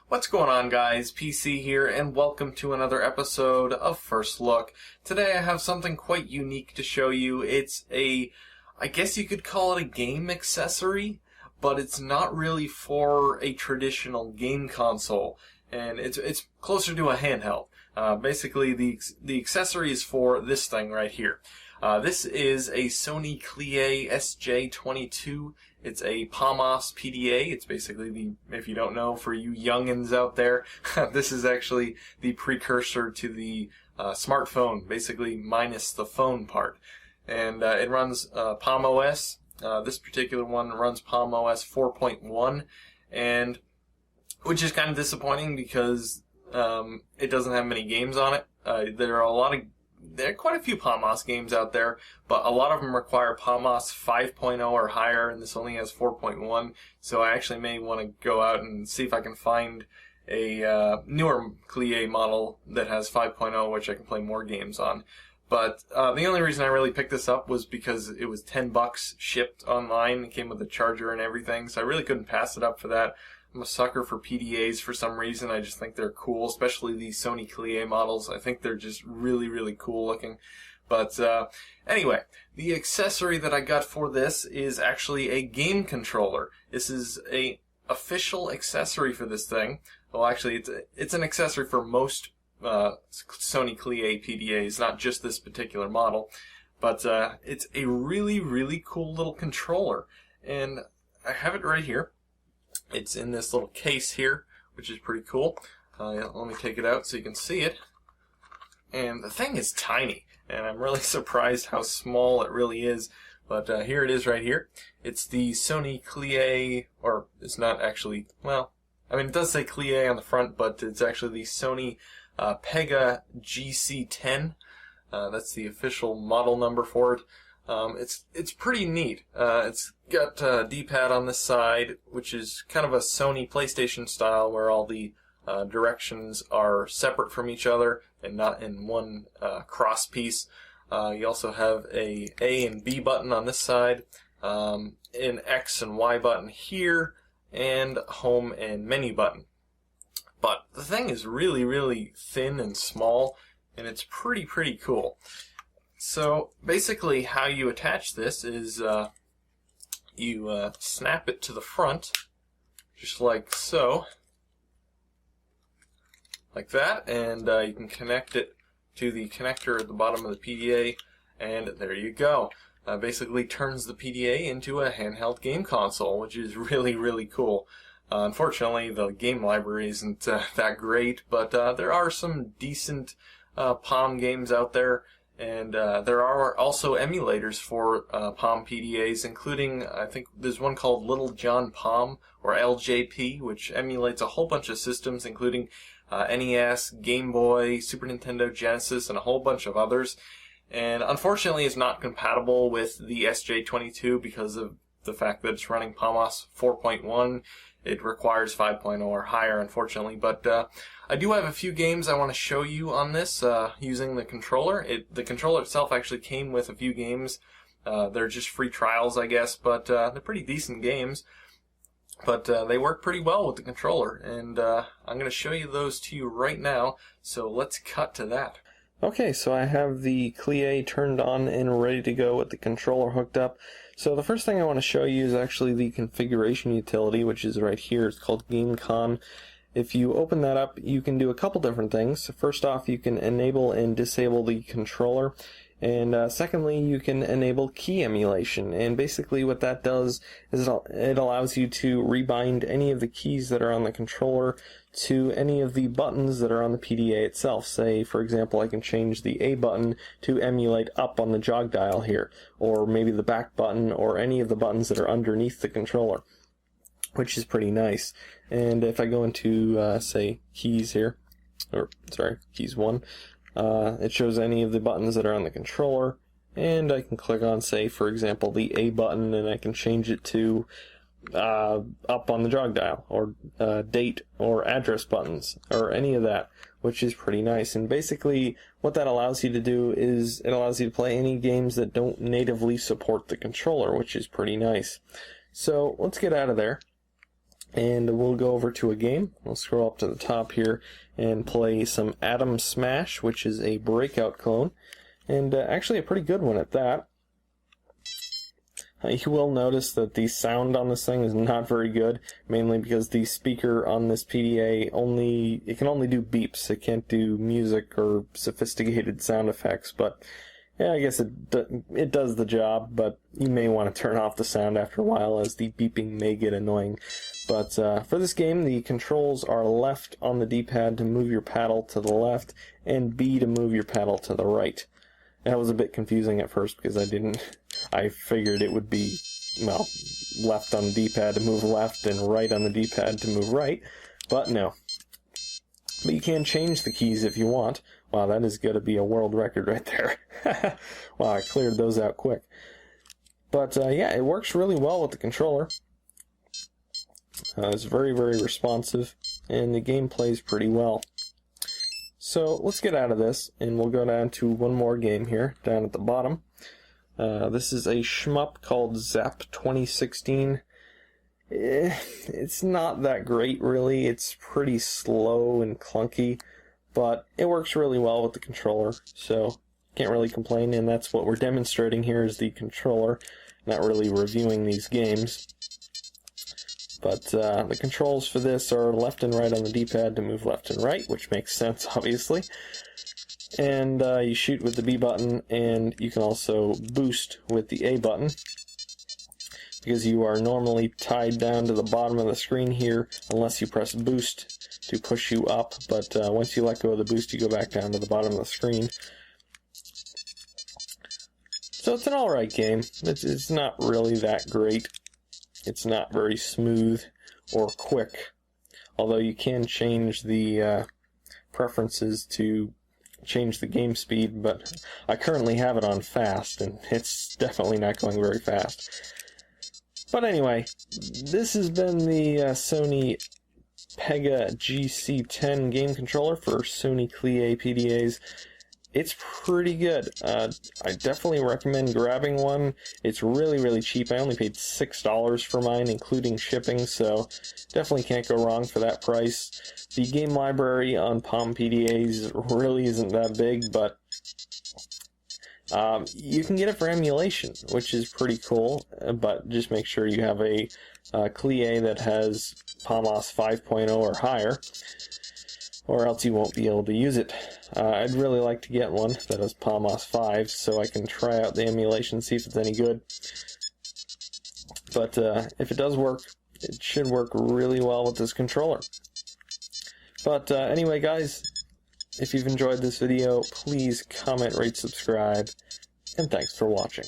What's going on, guys? PC here, and welcome to another episode of First Look. Today I have something quite unique to show you. It's I guess you could call it a game accessory, but it's not really for a traditional game console, and it's closer to a handheld. Basically, the accessory is for this thing right here. This is a Sony Clié SJ22. It's a PAMOS PDA. It's basically if you don't know, for you youngins out there, this is actually the precursor to the smartphone, basically minus the phone part. And it runs Palm OS. This particular one runs Palm OS 4.1, and which is kind of disappointing because it doesn't have many games on it. There are quite a few PAMOS games out there, but a lot of them require PAMOS 5.0 or higher, and this only has 4.1, so I actually may want to go out and see if I can find a newer Clié model that has 5.0, which I can play more games on. But the only reason I really picked this up was because it was $10 shipped online. It came with a charger and everything, so I really couldn't pass it up for that. I'm a sucker for PDAs for some reason. I just think they're cool, especially these Sony Clié models. I think they're just really, really cool looking. But anyway, the accessory that I got for this is actually a game controller. This is a official accessory for this thing. Well, actually, it's an accessory for most Sony Clié PDAs, not just this particular model. But it's a really, really cool little controller. And I have it right here. It's in this little case here, which is pretty cool. Let me take it out so you can see it. And the thing is tiny, and I'm really surprised how small it really is. But here it is right here. It's the Sony Clié, or it's not actually, well, I mean it does say Clié on the front, but it's actually the Sony PEGA-GC10. That's the official model number for it. It's pretty neat. It's got a D-pad on this side, which is kind of a Sony PlayStation style, where all the directions are separate from each other and not in one cross piece. You also have a and B button on this side, an X and Y button here, and home and menu button. But the thing is really, really thin and small, and it's pretty cool. So basically how you attach this is you snap it to the front, just like so, like that, and you can connect it to the connector at the bottom of the PDA, and there you go. Basically turns the PDA into a handheld game console, which is really, really cool. Unfortunately, the game library isn't that great, but there are some decent Palm games out there. And there are also emulators for Palm PDAs, including, I think there's one called Little John Palm, or LJP, which emulates a whole bunch of systems, including NES, Game Boy, Super Nintendo, Genesis, and a whole bunch of others. And unfortunately, it's not compatible with the SJ22 because of the fact that it's running PAMOS 4.1. It requires 5.0 or higher, unfortunately, but I do have a few games I want to show you on this using the controller. The controller itself actually came with a few games. They're just free trials, I guess, but they're pretty decent games. But they work pretty well with the controller, and I'm going to show you those to you right now, so let's cut to that. Okay, so I have the Clié turned on and ready to go with the controller hooked up. So the first thing I want to show you is actually the configuration utility, which is right here. It's called GameCon. If you open that up, you can do a couple different things. First off, you can enable and disable the controller. And secondly, you can enable key emulation. And basically what that does is it allows you to rebind any of the keys that are on the controller to any of the buttons that are on the PDA itself. Say, for example, I can change the A button to emulate up on the jog dial here, or maybe the back button, or any of the buttons that are underneath the controller, which is pretty nice. And if I go into, say, keys here, or, sorry, keys 1, it shows any of the buttons that are on the controller, and I can click on, say, for example, the A button, and I can change it to up on the jog dial, or date or address buttons, or any of that, which is pretty nice. And basically what that allows you to do is it allows you to play any games that don't natively support the controller, which is pretty nice. So let's get out of there And we'll go over to a game. We'll scroll up to the top here and play some Atom Smash, which is a Breakout clone, and actually a pretty good one at that. You will notice that the sound on this thing is not very good, mainly because the speaker on this PDA it can only do beeps. It can't do music or sophisticated sound effects, but yeah, I guess it does the job, but you may want to turn off the sound after a while, as the beeping may get annoying. But for this game, the controls are left on the D-pad to move your paddle to the left, and B to move your paddle to the right. That was a bit confusing at first, because I figured it would be, well, left on the D-pad to move left, and right on the D-pad to move right, but no. But you can change the keys if you want. Wow, that is going to be a world record right there. Wow, I cleared those out quick. But yeah, it works really well with the controller. It's very, very responsive, and the game plays pretty well. So let's get out of this, and we'll go down to one more game here, down at the bottom. This is a shmup called Zap 2016. It's not that great, really. It's pretty slow and clunky, but it works really well with the controller, so can't really complain, and that's what we're demonstrating here is the controller, not really reviewing these games. But the controls for this are left and right on the D-pad to move left and right, which makes sense, obviously. And you shoot with the B button, and you can also boost with the A button, because you are normally tied down to the bottom of the screen here unless you press boost to push you up, but once you let go of the boost, you go back down to the bottom of the screen. So it's an alright game. It's not really that great. It's not very smooth or quick, although you can change the preferences to change the game speed, but I currently have it on fast, and it's definitely not going very fast. But anyway, this has been the Sony PEGA-GC10 game controller for Sony Clié PDAs. It's pretty good. I definitely recommend grabbing one. It's really, really cheap. I only paid $6 for mine, including shipping, so definitely can't go wrong for that price. The game library on Palm PDAs really isn't that big, but you can get it for emulation, which is pretty cool, but just make sure you have a Clié that has PalmOS 5.0 or higher, or else you won't be able to use it. I'd really like to get one that has PalmOS 5 so I can try out the emulation, see if it's any good. But if it does work, it should work really well with this controller. But anyway, guys, if you've enjoyed this video, please comment, rate, subscribe, and thanks for watching.